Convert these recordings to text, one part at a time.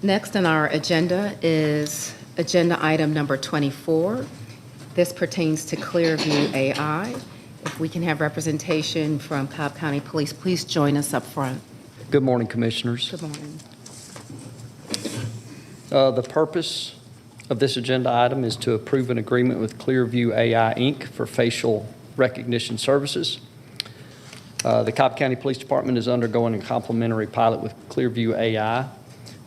Next on our agenda is agenda item number 24. This pertains to Clearview AI. If we can have representation from Cobb County Police, please join us up front. Good morning, Commissioners. Good morning. The purpose of this agenda item is to approve an agreement with Clearview AI, Inc. for facial recognition services. The Cobb County Police Department is undergoing a complimentary pilot with Clearview AI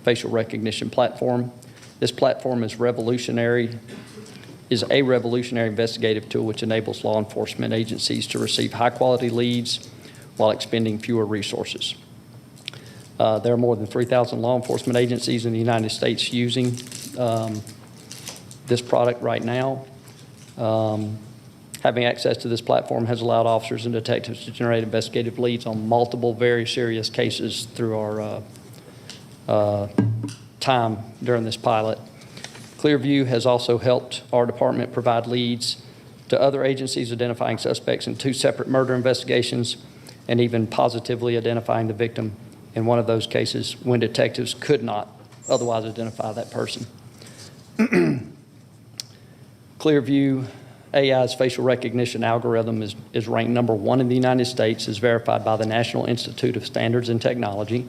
facial recognition platform. This platform is a revolutionary investigative tool which enables law enforcement agencies to receive high-quality leads while expending fewer resources. There are more than 3,000 law enforcement agencies in the United States using this product right now. Having access to this platform has allowed officers and detectives to generate investigative leads on multiple very serious cases through our time during this pilot. Clearview has also helped our department provide leads to other agencies identifying suspects in 2 separate murder investigations and even positively identifying the victim in one of those cases when detectives could not otherwise identify that person. Clearview AI's facial recognition algorithm is ranked number 1 in the United States, is verified by the National Institute of Standards and Technology.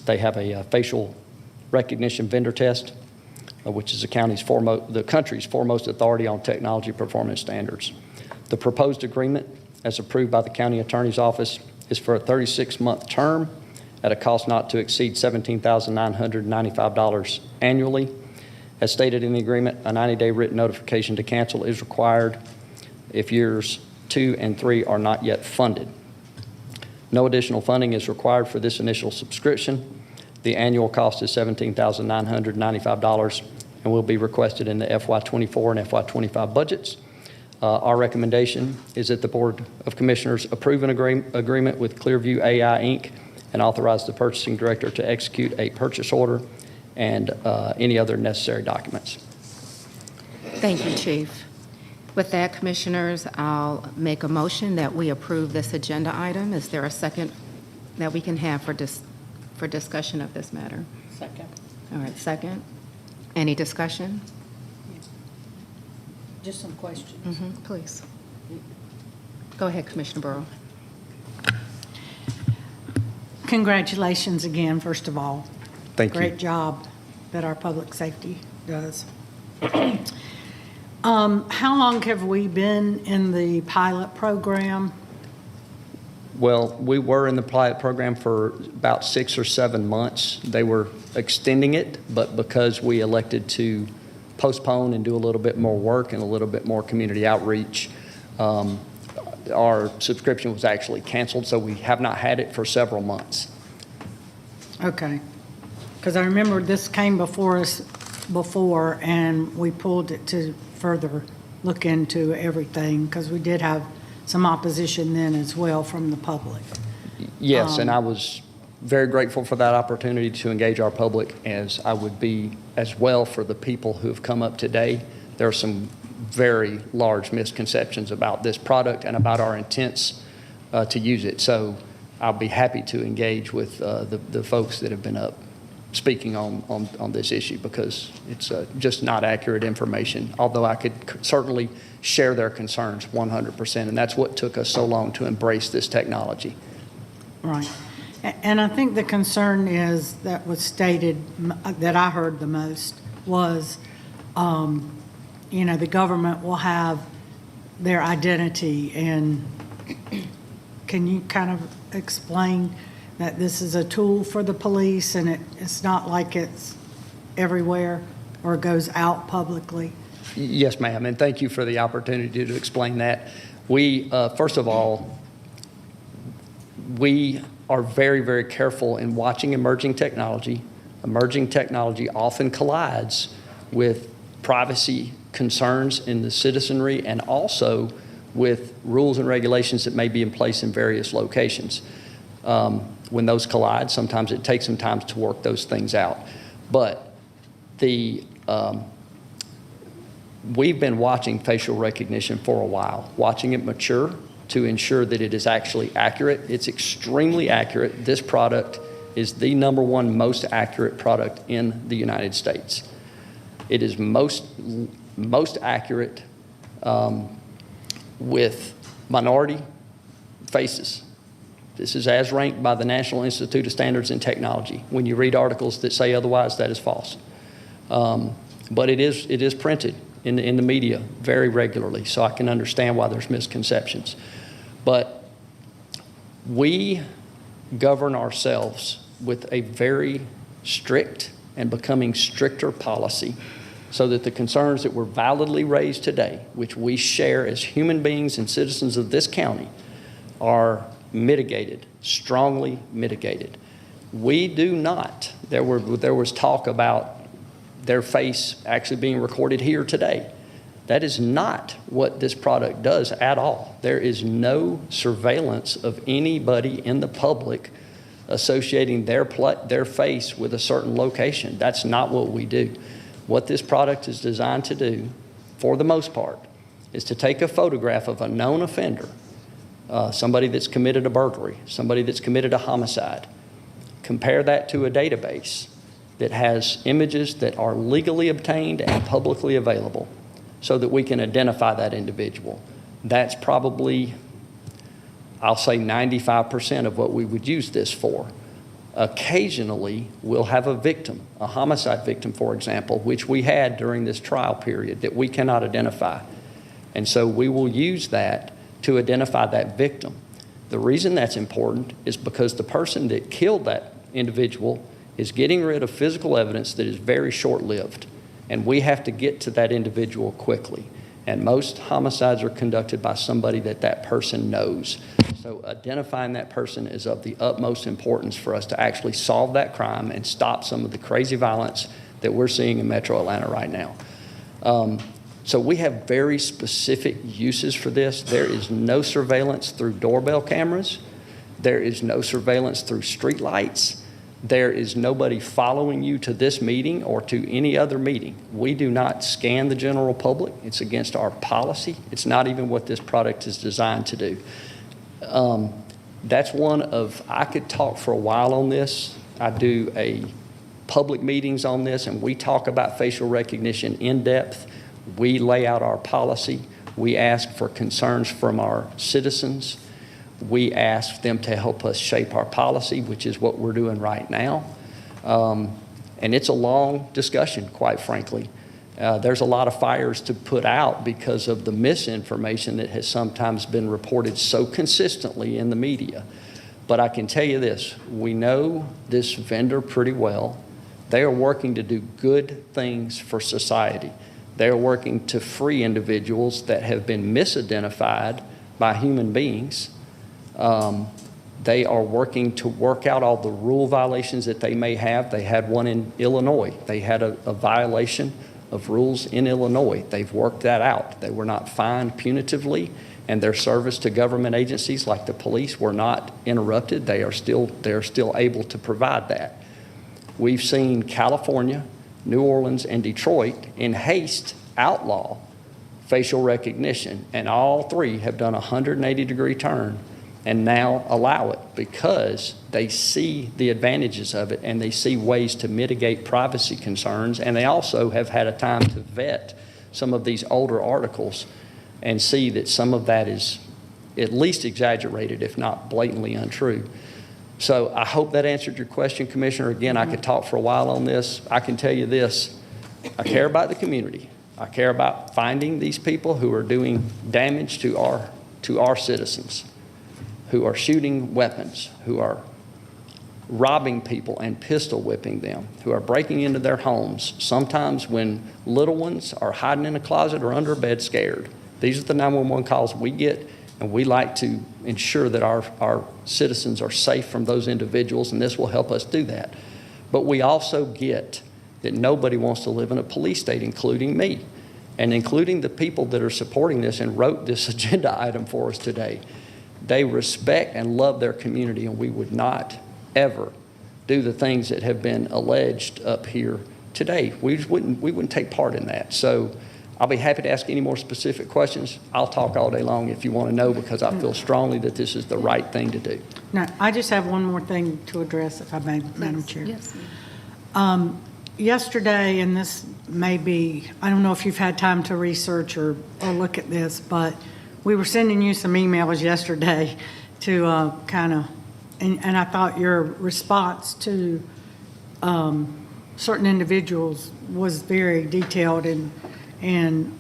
They have a facial recognition vendor test, which is the country's foremost authority on technology performance standards. The proposed agreement, as approved by the County Attorney's Office, is for a 36-month term at a cost not to exceed $17,995 annually. As stated in the agreement, a 90-day written notification to cancel is required if years 2 and 3 are not yet funded. No additional funding is required for this initial subscription. The annual cost is $17,995 and will be requested in the FY24 and FY25 budgets. Our recommendation is that the Board of Commissioners approve an agreement with Clearview AI, Inc. and authorize the purchasing director to execute a purchase order and any other necessary documents. Thank you, Chief. With that, Commissioners, I'll make a motion that we approve this agenda item. Is there a second that we can have for discussion of this matter? Second. All right, second. Any discussion? Just some questions. Please. Go ahead, Commissioner Burrow. Congratulations again, first of all. Thank you. Great job that our public safety does. How long have we been in the pilot program? Well, we were in the pilot program for about 6 or 7 months. They were extending it, but because we elected to postpone and do a little bit more work and a little bit more community outreach, our subscription was actually canceled, so we have not had it for several months. Okay. Because I remember this came before us before, and we pulled it to further look into everything, because we did have some opposition then as well from the public. Yes, and I was very grateful for that opportunity to engage our public, as I would be as well for the people who have come up today. There are some very large misconceptions about this product and about our intents to use it. So I'll be happy to engage with the folks that have been up speaking on this issue, because it's just not accurate information, although I could certainly share their concerns 100%, and that's what took us so long to embrace this technology. Right. And I think the concern is that was stated, that I heard the most, was, the government will have their identity. And can you kind of explain that this is a tool for the police and it's not like it's everywhere or goes out publicly? Yes, ma'am, and thank you for the opportunity to explain that. We, first of all, we are very, very careful in watching emerging technology. Emerging technology often collides with privacy concerns in the citizenry and also with rules and regulations that may be in place in various locations. When those collide, sometimes it takes some time to work those things out. But we've been watching facial recognition for a while, watching it mature to ensure that it is actually accurate. It's extremely accurate. This product is the #1 most accurate product in the United States. It is most accurate with minority faces. This is as ranked by the National Institute of Standards and Technology. When you read articles that say otherwise, that is false. But it is printed in the media very regularly, so I can understand why there's misconceptions. But we govern ourselves with a very strict and becoming stricter policy so that the concerns that were validly raised today, which we share as human beings and citizens of this county, are mitigated, strongly mitigated. We do not, there was talk about their face actually being recorded here today. That is not what this product does at all. There is no surveillance of anybody in the public associating their face with a certain location. That's not what we do. What this product is designed to do, for the most part, is to take a photograph of a known offender, somebody that's committed a burglary, somebody that's committed a homicide, compare that to a database that has images that are legally obtained and publicly available so that we can identify that individual. That's probably, I'll say 95% of what we would use this for. Occasionally, we'll have a victim, a homicide victim, for example, which we had during this trial period that we cannot identify. And so we will use that to identify that victim. The reason that's important is because the person that killed that individual is getting rid of physical evidence that is very short-lived, and we have to get to that individual quickly. And most homicides are conducted by somebody that person knows. So identifying that person is of the utmost importance for us to actually solve that crime and stop some of the crazy violence that we're seeing in Metro Atlanta right now. So we have very specific uses for this. There is no surveillance through doorbell cameras. There is no surveillance through street lights. There is nobody following you to this meeting or to any other meeting. We do not scan the general public. It's against our policy. It's not even what this product is designed to do. That's one of, I could talk for a while on this. I do public meetings on this, and we talk about facial recognition in depth. We lay out our policy. We ask for concerns from our citizens. We ask them to help us shape our policy, which is what we're doing right now. And it's a long discussion, quite frankly. There's a lot of fires to put out because of the misinformation that has sometimes been reported so consistently in the media. But I can tell you this, we know this vendor pretty well. They are working to do good things for society. They are working to free individuals that have been misidentified by human beings. They are working to work out all the rule violations that they may have. They had one in Illinois. They had a violation of rules in Illinois. They've worked that out. They were not fined punitively, and their service to government agencies like the police were not interrupted. They are still able to provide that. We've seen California, New Orleans, and Detroit in haste outlaw facial recognition, and all three have done a 180-degree turn and now allow it because they see the advantages of it and they see ways to mitigate privacy concerns, and they also have had a time to vet some of these older articles and see that some of that is at least exaggerated, if not blatantly untrue. So I hope that answered your question, Commissioner. Again, I could talk for a while on this. I can tell you this, I care about the community. I care about finding these people who are doing damage to our citizens, who are shooting weapons, who are robbing people and pistol whipping them, who are breaking into their homes, sometimes when little ones are hiding in a closet or under a bed scared. These are the 911 calls we get, and we like to ensure that our citizens are safe from those individuals, and this will help us do that. But we also get that nobody wants to live in a police state, including me, and including the people that are supporting this and wrote this agenda item for us today. They respect and love their community, and we would not ever do the things that have been alleged up here today. We wouldn't take part in that. So I'll be happy to ask any more specific questions. I'll talk all day long if you want to know, because I feel strongly that this is the right thing to do. No, I just have one more thing to address, if I may, Madam Chair. Yes. Yesterday, and this may be, I don't know if you've had time to research or look at this, but we were sending you some emails yesterday to and I thought your response to certain individuals was very detailed, and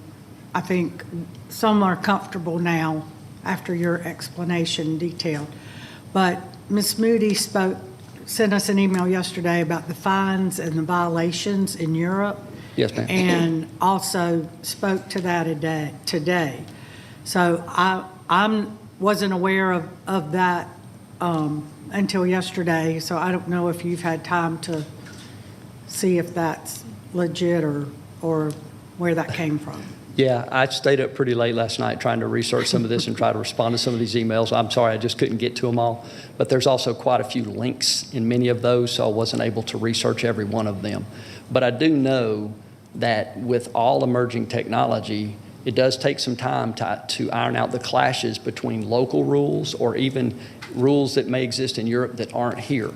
I think some are comfortable now after your explanation detailed. But Ms. Moody sent us an email yesterday about the fines and the violations in Europe. Yes, ma'am. And also spoke to that today. So I wasn't aware of that until yesterday, so I don't know if you've had time to see if that's legit or where that came from. Yeah, I stayed up pretty late last night trying to research some of this and try to respond to some of these emails. I'm sorry, I just couldn't get to them all. But there's also quite a few links in many of those, so I wasn't able to research every one of them. But I do know that with all emerging technology, it does take some time to iron out the clashes between local rules or even rules that may exist in Europe that aren't here.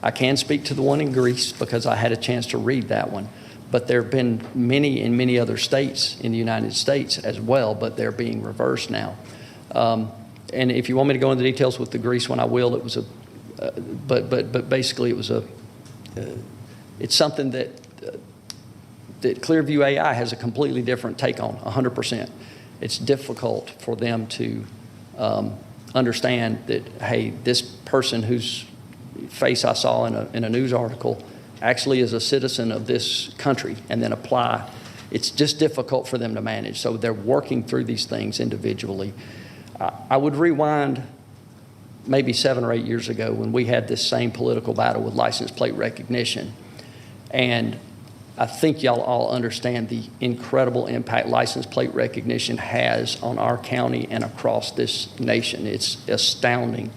I can speak to the one in Greece because I had a chance to read that one. But there have been many in many other states in the United States as well, but they're being reversed now. And if you want me to go into details with the Greece one, I will. It was but basically it was it's something that Clearview AI has a completely different take on, 100%. It's difficult for them to understand that, hey, this person whose face I saw in a news article actually is a citizen of this country, and then apply. It's just difficult for them to manage. So they're working through these things individually. I would rewind maybe 7 or 8 years ago when we had this same political battle with license plate recognition. And I think y'all all understand the incredible impact license plate recognition has on our county and across this nation. It's astounding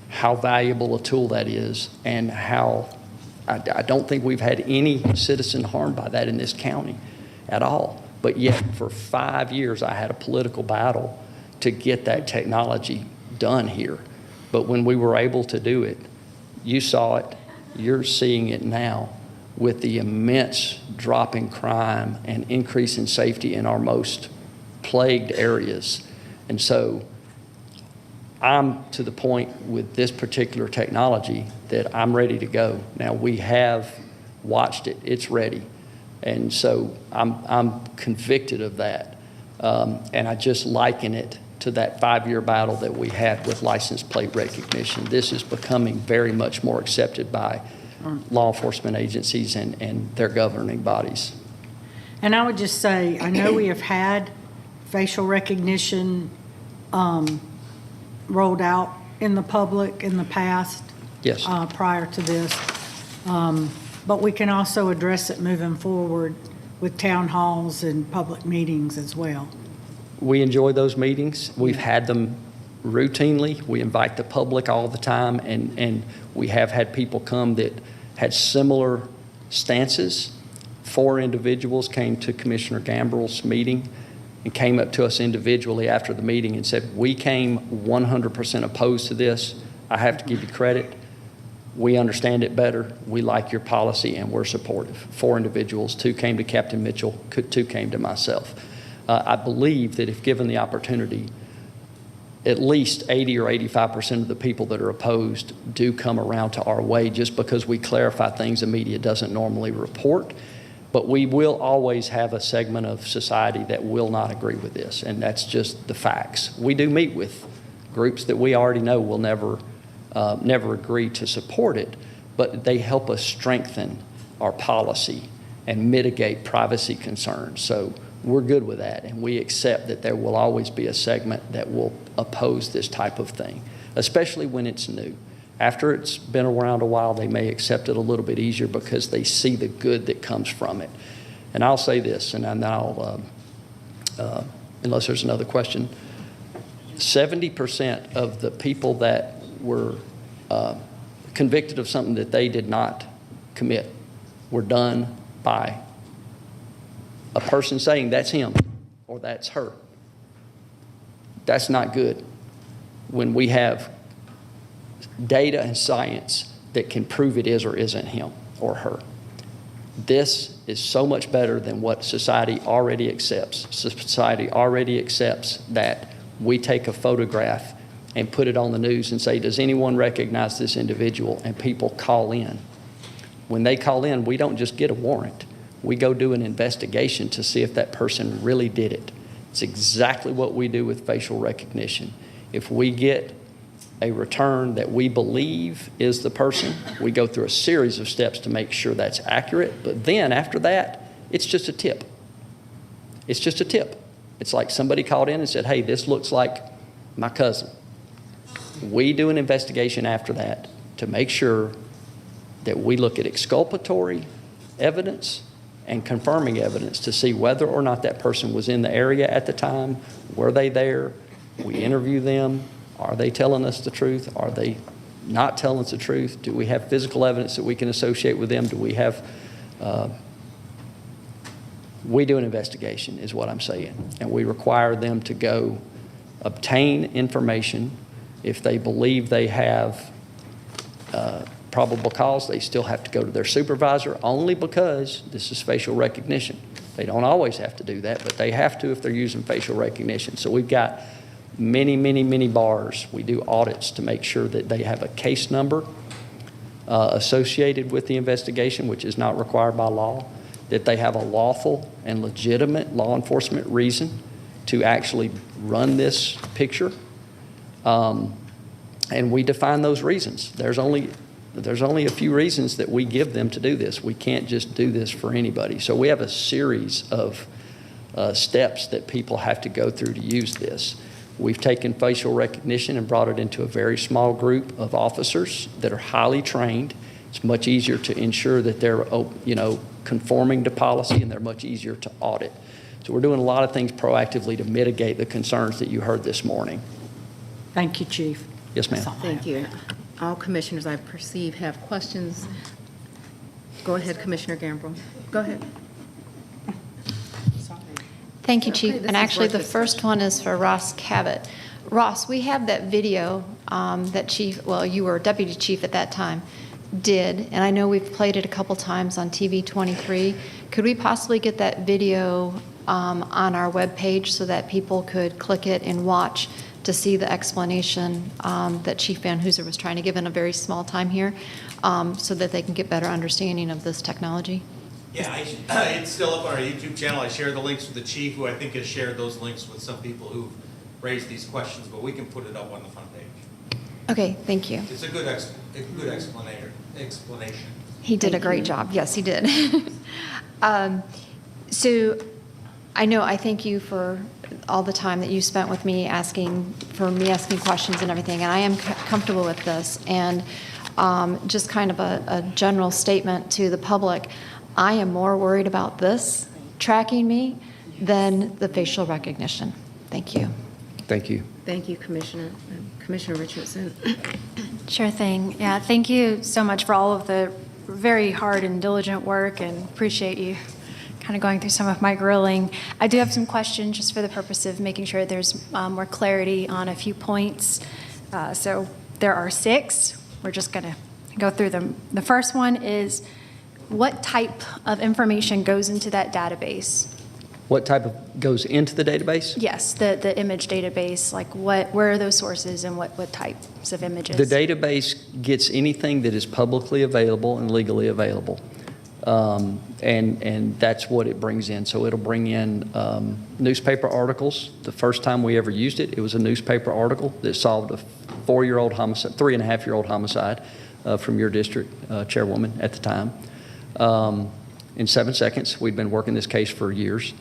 how valuable a tool that is, and how I don't think we've had any citizen harmed by that in this county at all. But yet for 5 years, I had a political battle to get that technology done here. But when we were able to do it, you saw it, you're seeing it now with the immense drop in crime and increase in safety in our most plagued areas. And so I'm to the point with this particular technology that I'm ready to go. Now, we have watched it. It's ready. And so I'm convicted of that. And I just liken it to that 5-year battle that we had with license plate recognition. This is becoming very much more accepted by law enforcement agencies and their governing bodies. And I would just say, I know we have had facial recognition rolled out in the public in the past. Yes. Prior to this. But we can also address it moving forward with town halls and public meetings as well. We enjoy those meetings. We've had them routinely. We invite the public all the time, and we have had people come that had similar stances. 4 individuals came to Commissioner Gambrell's meeting and came up to us individually after the meeting and said, we came 100% opposed to this. I have to give you credit. We understand it better. We like your policy, and we're supportive. 4 individuals, 2 came to Captain Mitchell, 2 came to myself. I believe that if given the opportunity, at least 80 or 85% of the people that are opposed do come around to our way, just because we clarify things the media doesn't normally report. But we will always have a segment of society that will not agree with this, and that's just the facts. We do meet with groups that we already know will never agree to support it, but they help us strengthen our policy and mitigate privacy concerns. So we're good with that, and we accept that there will always be a segment that will oppose this type of thing, especially when it's new. After it's been around a while, they may accept it a little bit easier because they see the good that comes from it. And I'll say this, and I'll unless there's another question, 70% of the people that were convicted of something that they did not commit were done by a person saying that's him or that's her. That's not good when we have data and science that can prove it is or isn't him or her. This is so much better than what society already accepts. Society already accepts that we take a photograph and put it on the news and say, does anyone recognize this individual? And people call in. When they call in, we don't just get a warrant. We go do an investigation to see if that person really did it. It's exactly what we do with facial recognition. If we get a return that we believe is the person, we go through a series of steps to make sure that's accurate. But then after that, it's just a tip. It's just a tip. It's like somebody called in and said, hey, this looks like my cousin. We do an investigation after that to make sure that we look at exculpatory evidence and confirming evidence to see whether or not that person was in the area at the time. Were they there? We interview them. Are they telling us the truth? Are they not telling us the truth? Do we have physical evidence that we can associate with them? Do we have... we do an investigation, is what I'm saying. And we require them to go obtain information. If they believe they have probable cause, they still have to go to their supervisor, only because this is facial recognition. They don't always have to do that, but they have to if they're using facial recognition. So we've got many, many, many bars. We do audits to make sure that they have a case number associated with the investigation, which is not required by law, that they have a lawful and legitimate law enforcement reason to actually run this picture. And we define those reasons. There's only a few reasons that we give them to do this. We can't just do this for anybody. So we have a series of steps that people have to go through to use this. We've taken facial recognition and brought it into a very small group of officers that are highly trained. It's much easier to ensure that they're, conforming to policy, and they're much easier to audit. So we're doing a lot of things proactively to mitigate the concerns that you heard this morning. Thank you, Chief. Yes, ma'am. Thank you. All commissioners, I perceive, have questions. Go ahead, Commissioner Gambrill. Go ahead. Thank you, Okay, Chief. this And is actually, worth the discussion. first one is for Ross Cabot. Ross, we have that video that Chief, well, you were Deputy Chief at that time, did, and I know we've played it a couple times on TV 23. Could we possibly get that video on our webpage so that people could click it and watch to see the explanation that Chief Van Hooser was trying to give in a very small time here, so that they can get better understanding of this technology? Yeah, it's still up on our YouTube channel. I shared the links with the chief, who I think has shared those links with some people who've raised these questions, but we can put it up on the front page. Okay, thank you. It's a good explanation. He did a great job. Yes, he did. So I thank you for all the time that you spent with me asking questions and everything, and I am comfortable with this. And just kind of a general statement to the public, I am more worried about this tracking me than the facial recognition. Thank you. Thank you. Thank you, Commissioner. Commissioner Richardson. Sure thing. Yeah, thank you so much for all of the very hard and diligent work, and appreciate you kind of going through some of my grilling. I do have some questions just for the purpose of making sure there's more clarity on a few points. So there are 6. We're just going to go through them. The first one is, what type of information goes into that database? What type of goes into the database? Yes, the image database, like where are those sources and what types of images? The database gets anything that is publicly available and legally available. And that's what it brings in. So it'll bring in newspaper articles. The first time we ever used it, it was a newspaper article that solved a 4-year-old homicide, 3.5-year-old homicide from your district, chairwoman at the time. In 7 seconds. We'd been working this case for years.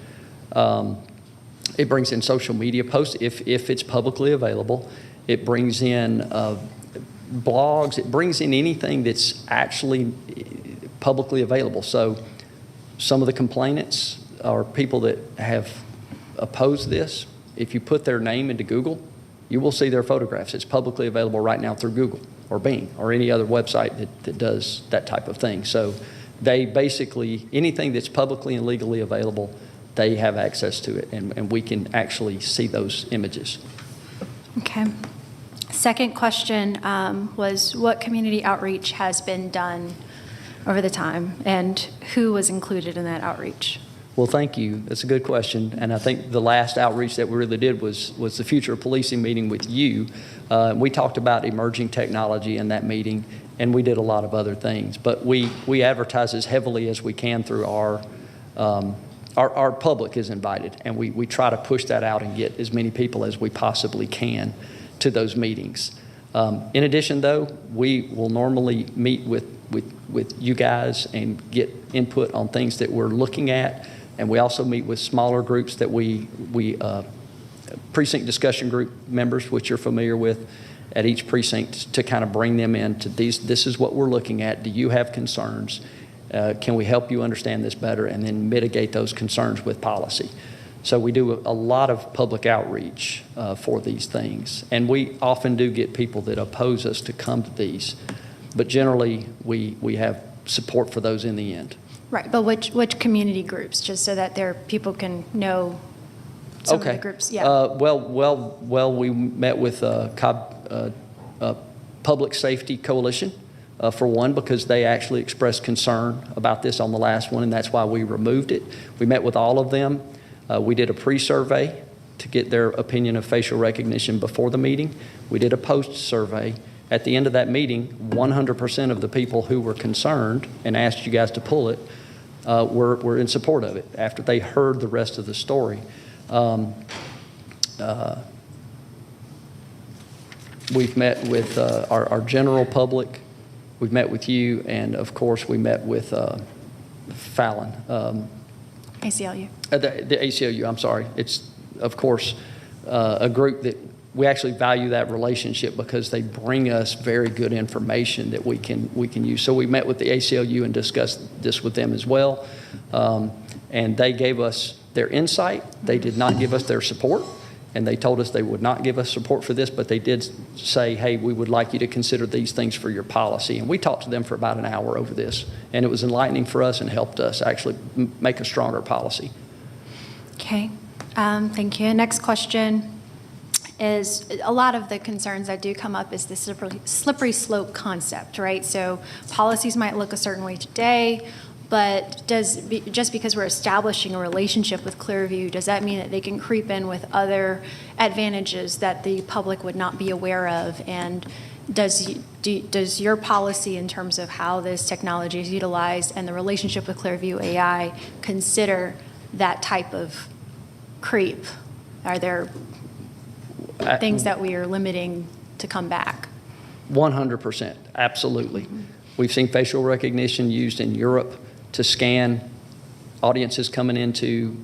It brings in social media posts if it's publicly available. It brings in blogs. It brings in anything that's actually publicly available. So some of the complainants are people that have opposed this. If you put their name into Google, you will see their photographs. It's publicly available right now through Google or Bing or any other website that does that type of thing. So they basically, anything that's publicly and legally available, they have access to it, and we can actually see those images. Okay. Second question was what community outreach has been done over the time, and who was included in that outreach? Well, thank you. That's a good question. And I think the last outreach that we really did was the Future of Policing meeting with you. We talked about emerging technology in that meeting, and we did a lot of other things. But we advertise as heavily as we can through our public is invited, and we try to push that out and get as many people as we possibly can to those meetings. In addition, though, we will normally meet with you guys and get input on things that we're looking at. And we also meet with smaller groups that we precinct discussion group members, which you're familiar with, at each precinct to kind of bring them into this is what we're looking at. Do you have concerns? Can we help you understand this better? And then mitigate those concerns with policy. So we do a lot of public outreach for these things. And we often do get people that oppose us to come to these. But generally, we have support for those in the end. Right, but which community groups, just so that people can know some of the groups? Yeah. Well, we met with Cobb Public Safety Coalition, for one, because they actually expressed concern about this on the last one, and that's why we removed it. We met with all of them. We did a pre-survey to get their opinion of facial recognition before the meeting. We did a post-survey. At the end of that meeting, 100% of the people who were concerned and asked you guys to pull it were in support of it after they heard the rest of the story. We've met with our general public. We've met with you, and of course, we met with Fallon. ACLU. The ACLU, I'm sorry. It's, of course, a group that we actually value that relationship because they bring us very good information that we can use. So we met with the ACLU and discussed this with them as well. And they gave us their insight. They did not give us their support. And they told us they would not give us support for this, but they did say, hey, we would like you to consider these things for your policy. And we talked to them for about an hour over this. And it was enlightening for us and helped us actually make a stronger policy. Okay, thank you. Next question is, a lot of the concerns that do come up is the slippery slope concept, right? So policies might look a certain way today, but just because we're establishing a relationship with Clearview, does that mean that they can creep in with other advantages that the public would not be aware of? And does your policy in terms of how this technology is utilized and the relationship with Clearview AI consider that type of creep? Are there things that we are limiting to come back? 100%, absolutely. We've seen facial recognition used in Europe to scan audiences coming into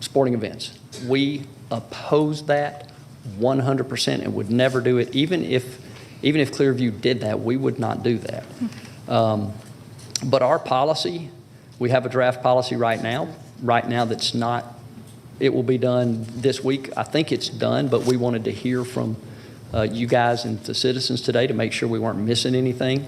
sporting events. We oppose that 100% and would never do it. Even if Clearview did that, we would not do that. But our policy, we have a draft policy right now that's not, it will be done this week. I think it's done, but we wanted to hear from you guys and the citizens today to make sure we weren't missing anything.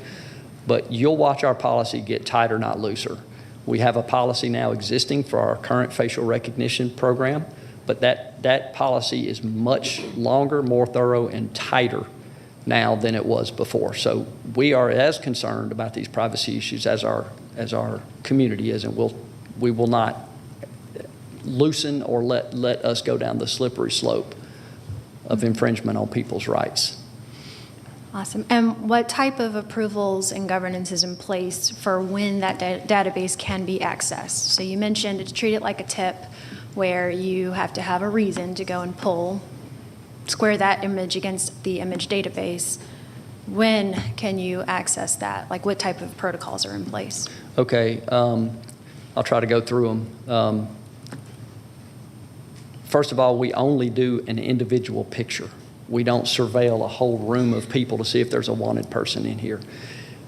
But you'll watch our policy get tighter, not looser. We have a policy now existing for our current facial recognition program, but that policy is much longer, more thorough, and tighter now than it was before. So we are as concerned about these privacy issues as our community is, and we will not loosen or let us go down the slippery slope of infringement on people's rights. Awesome. And what type of approvals and governance is in place for when that database can be accessed? So you mentioned to treat it like a tip where you have to have a reason to go and square that image against the image database. When can you access that? Like what type of protocols are in place? Okay, I'll try to go through them. First of all, we only do an individual picture. We don't surveil a whole room of people to see if there's a wanted person in here.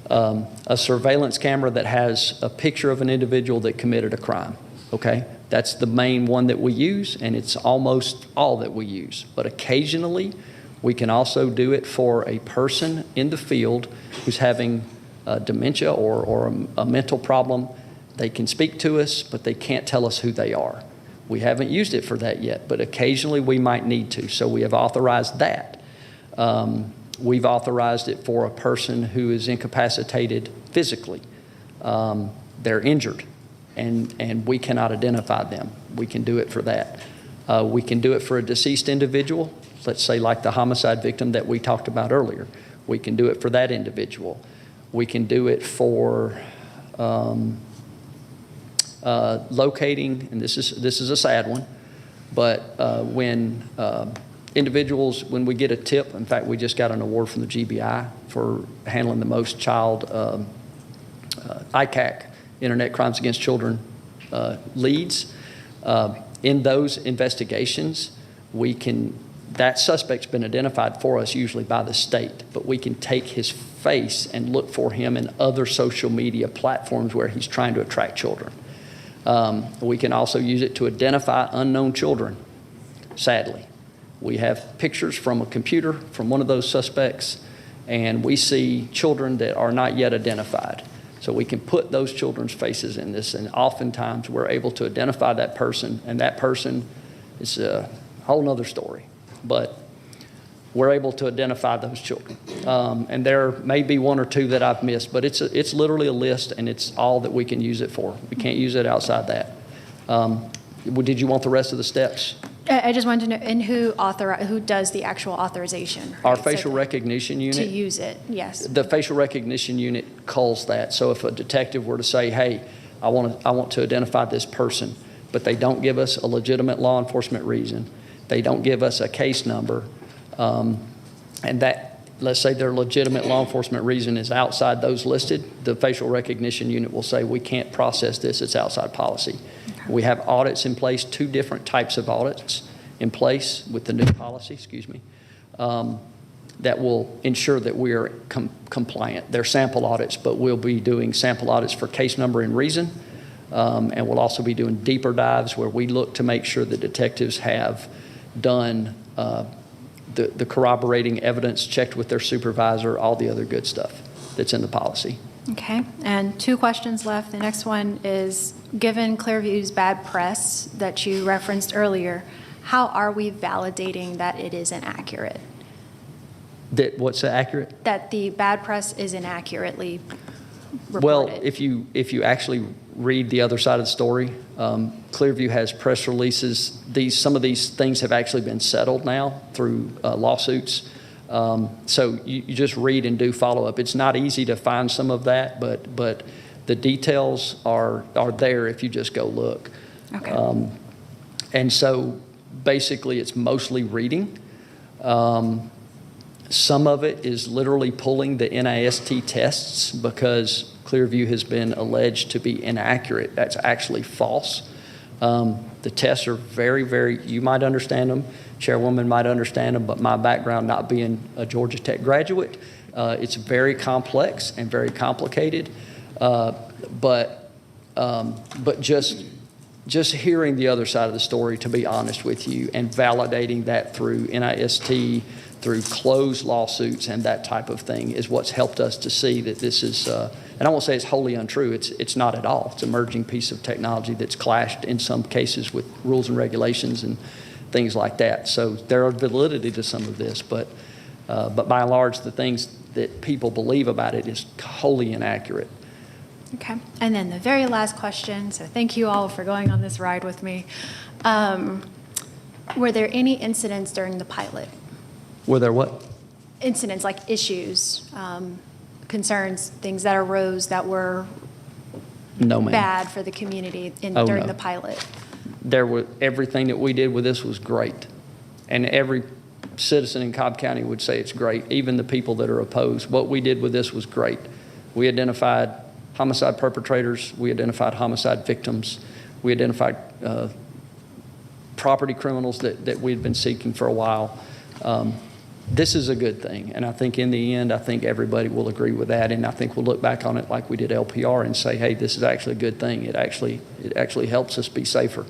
A surveillance camera that has a picture of an individual that committed a crime, okay? That's the main one that we use, and it's almost all that we use. But occasionally, we can also do it for a person in the field who's having dementia or a mental problem. They can speak to us, but they can't tell us who they are. We haven't used it for that yet, but occasionally we might need to, so we have authorized that. We've authorized it for a person who is incapacitated physically. They're injured, and we cannot identify them. We can do it for that. We can do it for a deceased individual, let's say like the homicide victim that we talked about earlier. We can do it for that individual. We can do it for locating, and this is a sad one, but when individuals, when we get a tip, in fact, we just got an award from the GBI for handling the most child ICAC, Internet Crimes Against Children leads. In those investigations, that suspect's been identified for us usually by the state, but we can take his face and look for him in other social media platforms where he's trying to attract children. We can also use it to identify unknown children, sadly. We have pictures from a computer from one of those suspects, and we see children that are not yet identified. So we can put those children's faces in this, and oftentimes we're able to identify that person, and that person is a whole nother story. But we're able to identify those children. And there may be one or two that I've missed, but it's literally a list, and it's all that we can use it for. We can't use it outside that. Did you want the rest of the steps? I just wanted to know, and who does the actual authorization? Our right? So facial recognition unit. To use it, yes. The facial recognition unit calls that. So if a detective were to say, hey, I want to identify this person, but they don't give us a legitimate law enforcement reason, they don't give us a case number, and that, let's say their legitimate law enforcement reason is outside those listed, the facial recognition unit will say, we can't process this, it's outside policy. Okay. We have audits in place, 2 different types of audits in place with the new policy, that will ensure that we are compliant. They're sample audits, but we'll be doing sample audits for case number and reason, and we'll also be doing deeper dives where we look to make sure the detectives have done the corroborating evidence, checked with their supervisor, all the other good stuff that's in the policy. Okay, and 2 questions left. The next one is, given Clearview's bad press that you referenced earlier, how are we validating that it is inaccurate? What's accurate? That the bad press is inaccurately reported? Well, if you actually read the other side of the story, Clearview has press releases. Some of these things have actually been settled now through lawsuits. So you just read and do follow up. It's not easy to find some of that, but the details are there if you just go look. Okay. And so basically it's mostly reading. Some of it is literally pulling the NIST tests because Clearview has been alleged to be inaccurate. That's actually false. The tests are very, very, you might understand them, Chairwoman might understand them, but my background not being a Georgia Tech graduate, it's very complex and very complicated. But just hearing the other side of the story, to be honest with you, and validating that through NIST, through closed lawsuits and that type of thing is what's helped us to see that this is, and I won't say it's wholly untrue, it's not at all. It's an emerging piece of technology that's clashed in some cases with rules and regulations and things like that. So there are validity to some of this, but by and large, the things that people believe about it is wholly inaccurate. Okay, and then the very last question, so thank you all for going on this ride with me. Were there any incidents during the pilot? Were there what? Incidents, like issues, concerns, things that arose that were No, ma'am. bad for the community Oh, during no. the pilot? Everything that we did with this was great. And every citizen in Cobb County would say it's great, even the people that are opposed. What we did with this was great. We identified homicide perpetrators, we identified homicide victims, we identified property criminals that we had been seeking for a while. This is a good thing, and I think in the end, I think everybody will agree with that, and I think we'll look back on it like we did LPR and say, hey, this is actually a good thing. It actually helps us be safer.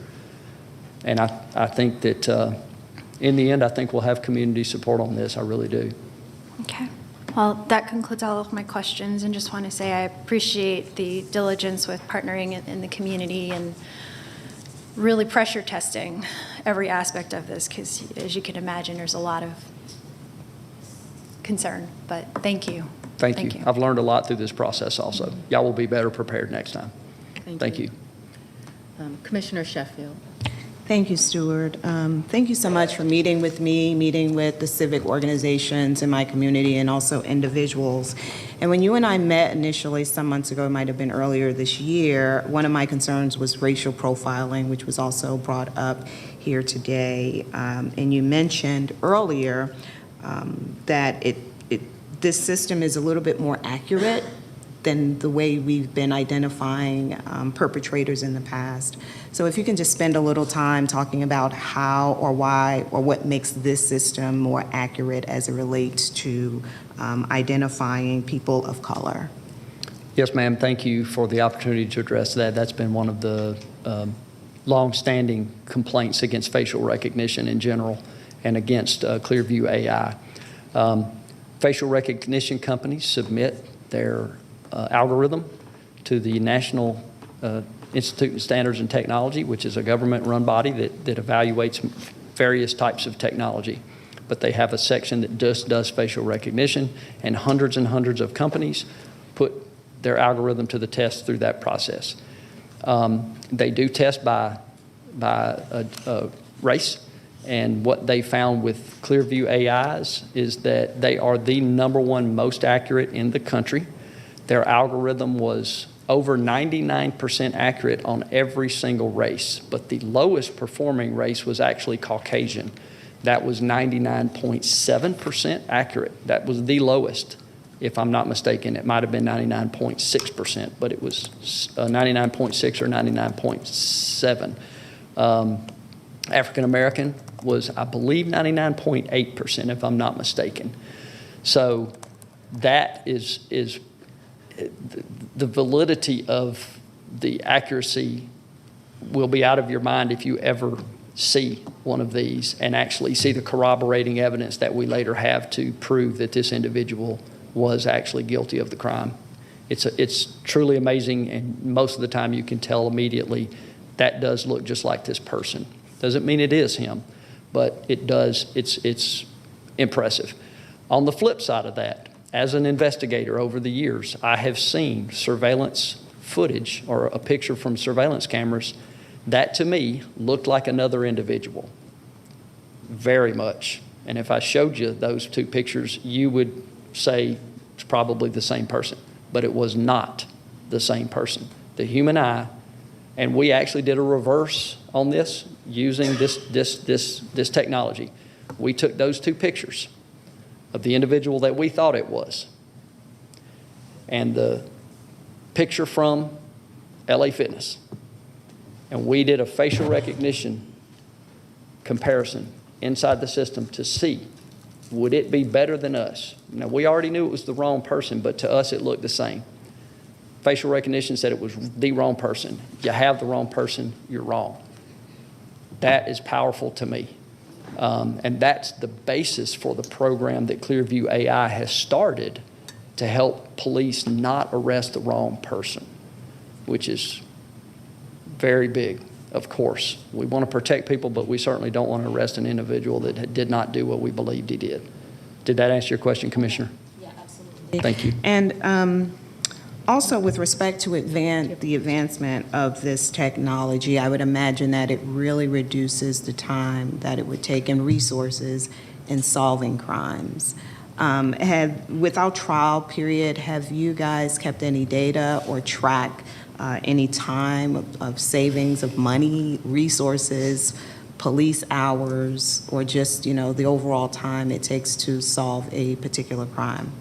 And I think that in the end, I think we'll have community support on this. I really do. Okay. Well, that concludes all of my questions, and just want to say I appreciate the diligence with partnering in the community and really pressure testing every aspect of this because, as you can imagine, there's a lot of concern. But thank you. Thank you. I've learned a lot through this process also. Y'all will be better prepared next time. Thank you. Commissioner Sheffield. Thank you, Stewart. Thank you so much for meeting with me, meeting with the civic organizations in my community, and also individuals. And when you and I met initially some months ago, it might have been earlier this year, one of my concerns was racial profiling, which was also brought up here today. And you mentioned earlier that this system is a little bit more accurate than the way we've been identifying perpetrators in the past. So if you can just spend a little time talking about how or why or what makes this system more accurate as it relates to identifying people of color. Yes, ma'am. Thank you for the opportunity to address that. That's been one of the long-standing complaints against facial recognition in general and against Clearview AI. Facial recognition companies submit their algorithm to the National Institute of Standards and Technology, which is a government-run body that evaluates various types of technology. But they have a section that just does facial recognition, and hundreds of companies put their algorithm to the test through that process. They do test by race, and what they found with Clearview AIs is that they are the #1 most accurate in the country. Their algorithm was over 99% accurate on every single race, but the lowest performing race was actually Caucasian. That was 99.7% accurate. That was the lowest, if I'm not mistaken. It might have been 99.6%, but it was 99.6 or 99.7. African American was, I believe, 99.8%, if I'm not mistaken. So that is the validity of the accuracy will be out of your mind if you ever see one of these and actually see the corroborating evidence that we later have to prove that this individual was actually guilty of the crime. It's truly amazing, and most of the time you can tell immediately that does look just like this person. Doesn't mean it is him, but it does. It's impressive. On the flip side of that, as an investigator over the years, I have seen surveillance footage or a picture from surveillance cameras that to me looked like another individual, very much. And if I showed you those two pictures, you would say it's probably the same person, but it was not the same person. The human eye, and we actually did a reverse on this using this technology. We took those two pictures of the individual that we thought it was, and the picture from LA Fitness. And we did a facial recognition comparison inside the system to see, would it be better than us? Now, we already knew it was the wrong person, but to us it looked the same. Facial recognition said it was the wrong person. You have the wrong person, you're wrong. That is powerful to me. And that's the basis for the program that Clearview AI has started to help police not arrest the wrong person, which is very big, of course. We want to protect people, but we certainly don't want to arrest an individual that did not do what we believed he did. Did that answer your question, Commissioner? Yeah, absolutely. Thank you. And also with respect to the advancement of this technology, I would imagine that it really reduces the time that it would take and resources in solving crimes. With our trial period, have you guys kept any data or track any time of savings of money, resources, police hours, or just, the overall time it takes to solve a particular crime?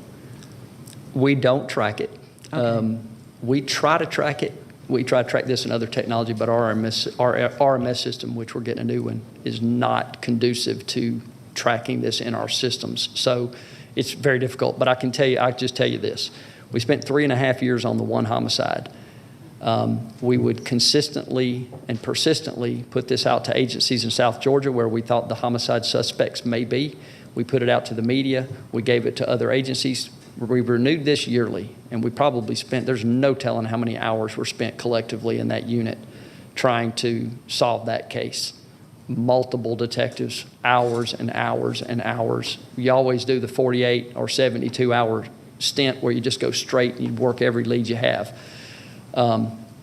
We don't track it. Okay. We try to track it. We try to track this in other technology, but our RMS system, which we're getting a new one, is not conducive to tracking this in our systems. So it's very difficult. But I just tell you this. We spent 3.5 years on the one homicide. We would consistently and persistently put this out to agencies in South Georgia where we thought the homicide suspects may be. We put it out to the media. We gave it to other agencies. We renewed this yearly, and we probably spent, there's no telling how many hours were spent collectively in that unit trying to solve that case. Multiple detectives, hours and hours and hours. You always do the 48 or 72-hour stint where you just go straight and you work every lead you have.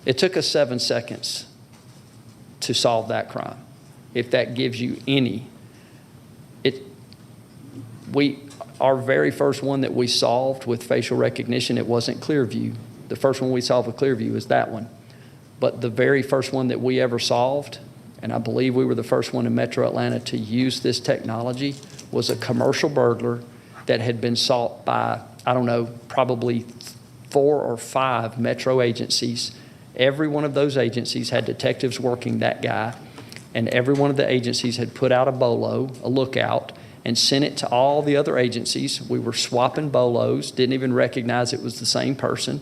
It took us 7 seconds to solve that crime. If that gives you any, our very first one that we solved with facial recognition, it wasn't Clearview. The first one we solved with Clearview is that one. But the very first one that we ever solved, and I believe we were the first one in Metro Atlanta to use this technology, was a commercial burglar that had been sought by, I don't know, probably 4 or 5 Metro agencies. Every one of those agencies had detectives working that guy, and every one of the agencies had put out a bolo, a lookout, and sent it to all the other agencies. We were swapping bolos, didn't even recognize it was the same person.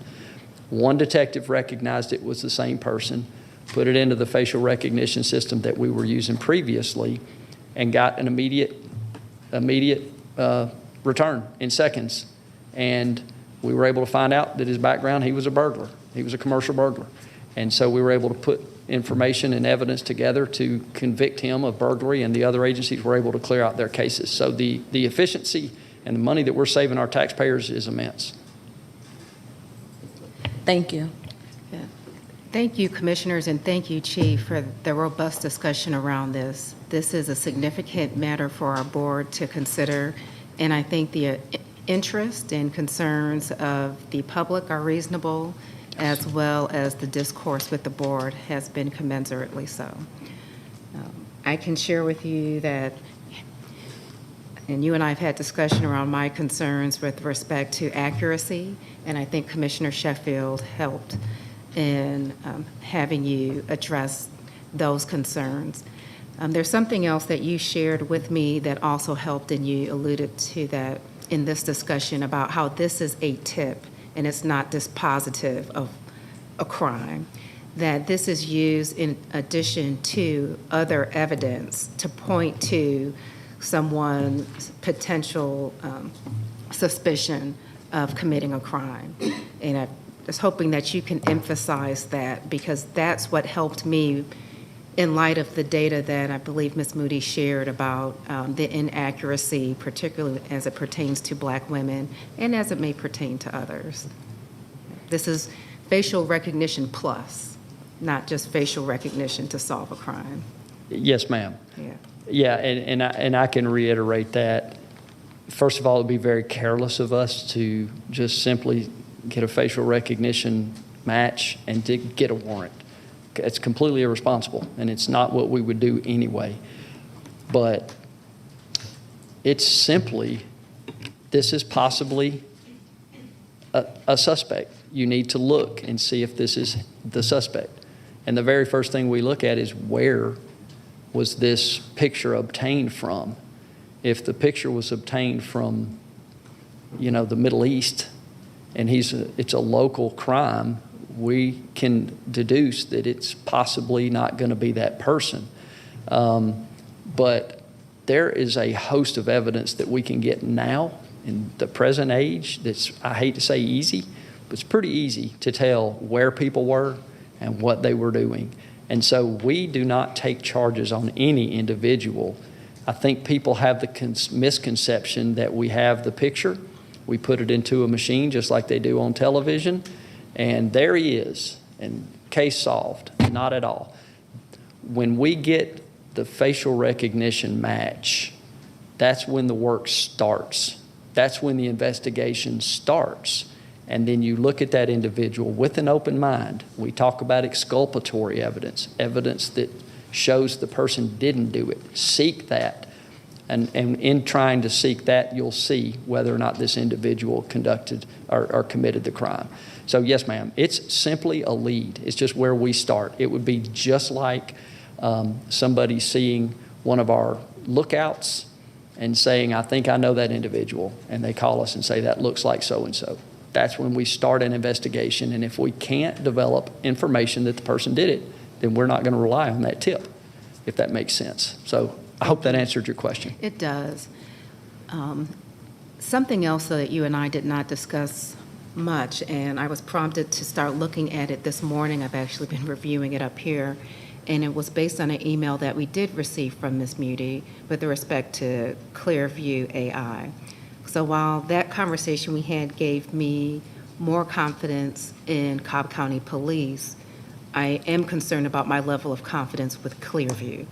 One detective recognized it was the same person, put it into the facial recognition system that we were using previously, and got an immediate return in seconds. And we were able to find out that his background, he was a burglar. He was a commercial burglar. And so we were able to put information and evidence together to convict him of burglary, and the other agencies were able to clear out their cases. So the efficiency and the money that we're saving our taxpayers is immense. Thank you. Yeah. Thank you, Commissioners, and thank you, Chief, for the robust discussion around this. This is a significant matter for our board to consider, and I think the interest and concerns of the public are reasonable, as well as the discourse with the board has been commensurately so. I can share with you that, and you and I have had discussion around my concerns with respect to accuracy, and I think Commissioner Sheffield helped in having you address those concerns. There's something else that you shared with me that also helped, and you alluded to that in this discussion about how this is a tip and it's not dispositive of a crime, that this is used in addition to other evidence to point to someone's potential suspicion of committing a crime. And I was hoping that you can emphasize that, because that's what helped me in light of the data that I believe Ms. Moody shared about the inaccuracy, particularly as it pertains to Black women and as it may pertain to others. This is facial recognition plus, not just facial recognition to solve a crime. Yes, ma'am. Yeah. Yeah, and I can reiterate that. First of all, it would be very careless of us to just simply get a facial recognition match and to get a warrant. It's completely irresponsible, and it's not what we would do anyway. But it's simply, this is possibly a suspect. You need to look and see if this is the suspect. And the very first thing we look at is, where was this picture obtained from? If the picture was obtained from, the Middle East, and it's a local crime, we can deduce that it's possibly not going to be that person. But there is a host of evidence that we can get now in the present age that's, I hate to say easy, but it's pretty easy to tell where people were and what they were doing. And so we do not take charges on any individual. I think people have the misconception that we have the picture, we put it into a machine just like they do on television, and there he is, and case solved. Not at all. When we get the facial recognition match, that's when the work starts. That's when the investigation starts. And then you look at that individual with an open mind. We talk about exculpatory evidence, evidence that shows the person didn't do it. Seek that. And in trying to seek that, you'll see whether or not this individual conducted or committed the crime. So yes, ma'am, it's simply a lead. It's just where we start. It would be just like somebody seeing one of our lookouts and saying, I think I know that individual. And they call us and say, that looks like so-and-so. That's when we start an investigation. And if we can't develop information that the person did it, then we're not going to rely on that tip, if that makes sense. So I hope that answered your question. It does. Something else that you and I did not discuss much, and I was prompted to start looking at it this morning. I've actually been reviewing it up here, and it was based on an email that we did receive from Ms. Muti with respect to Clearview AI. So while that conversation we had gave me more confidence in Cobb County Police, I am concerned about my level of confidence with Clearview.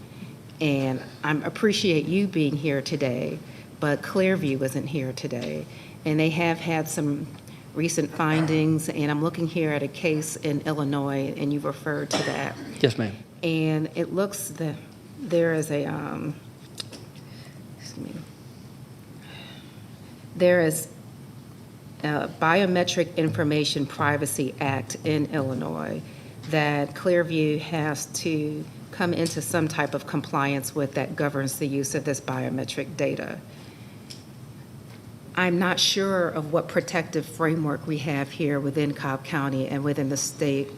And I appreciate you being here today, but Clearview isn't here today. And they have had some recent findings, and I'm looking here at a case in Illinois, and you referred to that. Yes, ma'am. And it looks that there is a, there is a Biometric Information Privacy Act in Illinois that Clearview has to come into some type of compliance with that governs the use of this biometric data. I'm not sure of what protective framework we have here within Cobb County and within the state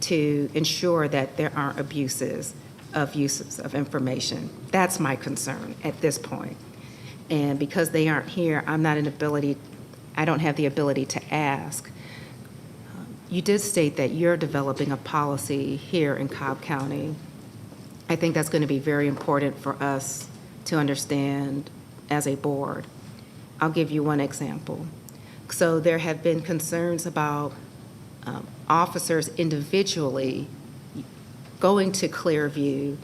to ensure that there aren't abuses of uses of information. That's my concern at this point. And because they aren't here, I don't have the ability to ask. You did state that you're developing a policy here in Cobb County. I think that's going to be very important for us to understand as a board. I'll give you one example. So there have been concerns about officers individually going to Clearview,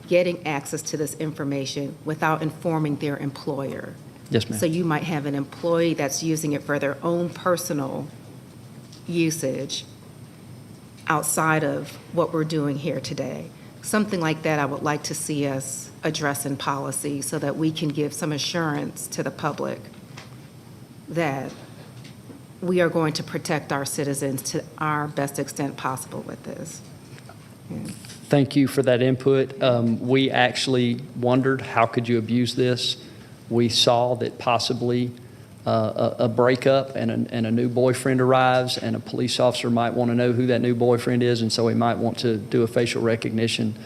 getting access to this information without informing their employer. Yes, ma'am. So you might have an employee that's using it for their own personal usage outside of what we're doing here today. Something like that I would like to see us address in policy so that we can give some assurance to the public that we are going to protect our citizens to our best extent possible with this. Thank you for that input. We actually wondered, how could you abuse this? We saw that possibly a breakup and a new boyfriend arrives, and a police officer might want to know who that new boyfriend is, and so he might want to do a facial recognition.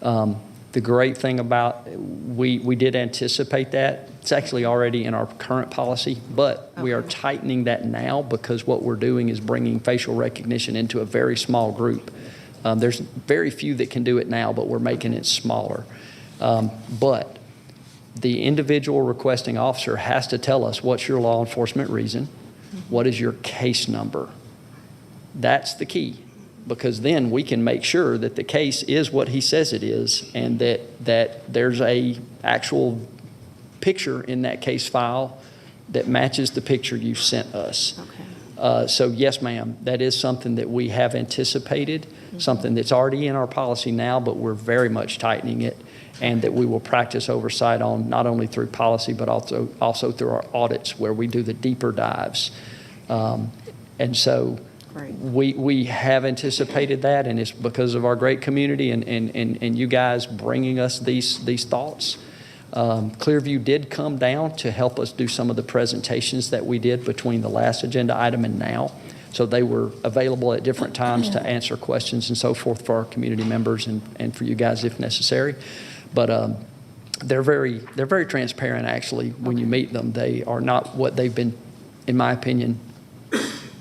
The great thing about, we did anticipate that. It's actually already in our current policy, but we are tightening that now because what we're doing is bringing facial recognition into a very small group. There's very few that can do it now, but we're making it smaller. But the individual requesting officer has to tell us, what's your law enforcement reason? What is your case number? That's the key, because then we can make sure that the case is what he says it is, and that there's a actual picture in that case file that matches the picture you sent us. Okay. So yes, ma'am, that is something that we have anticipated, something that's already in our policy now, but we're very much tightening it, and that we will practice oversight on, not only through policy, but also through our audits where we do the deeper dives. And so Right. we have anticipated that, and it's because of our great community and you guys bringing us these thoughts. Clearview did come down to help us do some of the presentations that we did between the last agenda item and now. So they were available at different times to answer questions and so forth for our community members and for you guys if necessary. But they're very transparent, actually, when you meet them. They are not what they've been, in my opinion,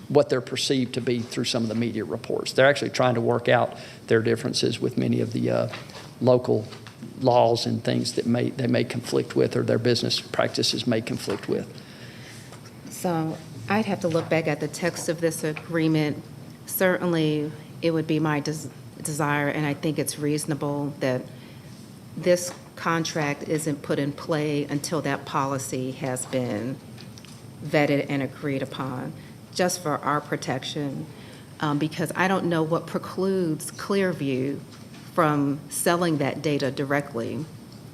what they're perceived to be through some of the media reports. They're actually trying to work out their differences with many of the local laws and things that they may conflict with, or their business practices may conflict with. So I'd have to look back at the text of this agreement. Certainly, it would be my desire, and I think it's reasonable, that this contract isn't put in play until that policy has been vetted and agreed upon, just for our protection, because I don't know what precludes Clearview from selling that data directly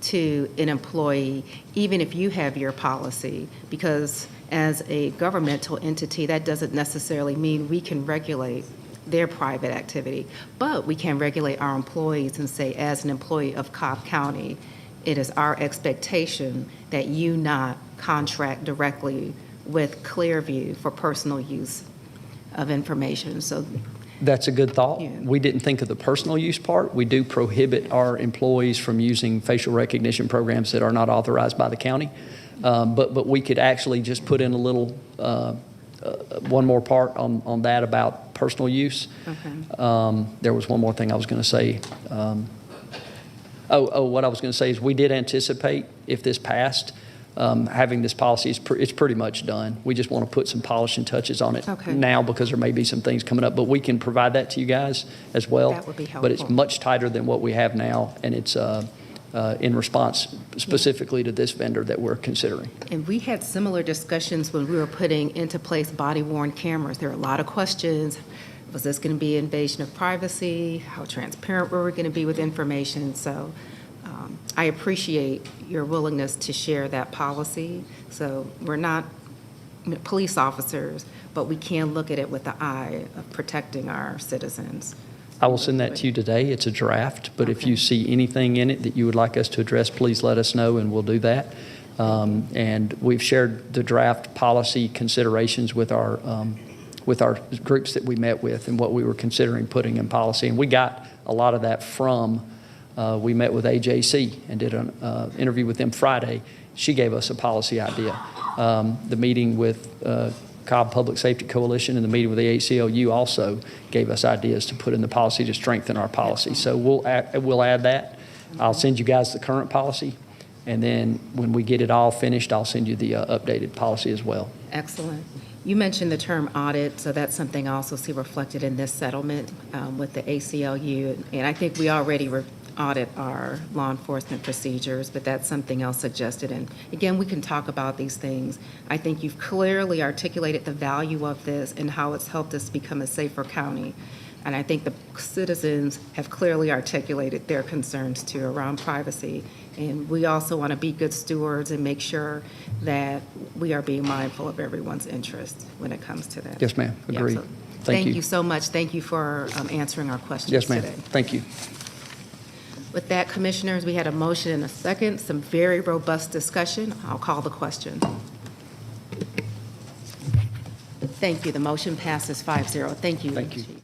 to an employee, even if you have your policy, because as a governmental entity, that doesn't necessarily mean we can regulate their private activity, but we can regulate our employees and say, as an employee of Cobb County, it is our expectation that you not contract directly with Clearview for personal use of information. So That's a good thought. Yeah. We didn't think of the personal use part. We do prohibit our employees from using facial recognition programs that are not authorized by the county. But we could actually just put in a one more part on that about personal use. Okay. There was one more thing I was going to say. What I was going to say is we did anticipate, if this passed, having this policy, it's pretty much done. We just want to put some polishing touches on it Okay. now because there may be some things coming up, but we can provide that to you guys as well. That would be But it's helpful. much tighter than what we have now, and it's in response specifically to this vendor that we're considering. And we had similar discussions when we were putting into place body-worn cameras. There were a lot of questions. Was this going to be invasion of privacy? How transparent were we going to be with information? So I appreciate your willingness to share that policy. So we're not police officers, but we can look at it with the eye of protecting our citizens. I will send that to you today. It's a draft, but if Okay. you see anything in it that you would like us to address, please let us know, and we'll do that. And we've shared the draft policy considerations with our groups that we met with and what we were considering putting in policy. And we got a lot of that from, we met with AJC and did an interview with them Friday. She gave us a policy idea. The meeting with Cobb Public Safety Coalition and the meeting with the ACLU also gave us ideas to put in the policy to strengthen our policy. So we'll add that. I'll send you guys the current policy, and then when we get it all finished, I'll send you the updated policy as well. Excellent. You mentioned the term audit, so that's something I also see reflected in this settlement with the ACLU. And I think we already audit our law enforcement procedures, but that's something else suggested. And again, we can talk about these things. I think you've clearly articulated the value of this and how it's helped us become a safer county. And I think the citizens have clearly articulated their concerns too around privacy. And we also want to be good stewards and make sure that we are being mindful of everyone's interests when it comes to that. Yes, ma'am. Yeah, Agreed. so Thank you. Thank you so much. Thank you for answering our questions Yes, ma'am. today. Thank you. With that, Commissioners, we had a motion and a second, some very robust discussion. I'll call the question. Thank you. The motion passes 5-0. Thank you. Thank you. Chief.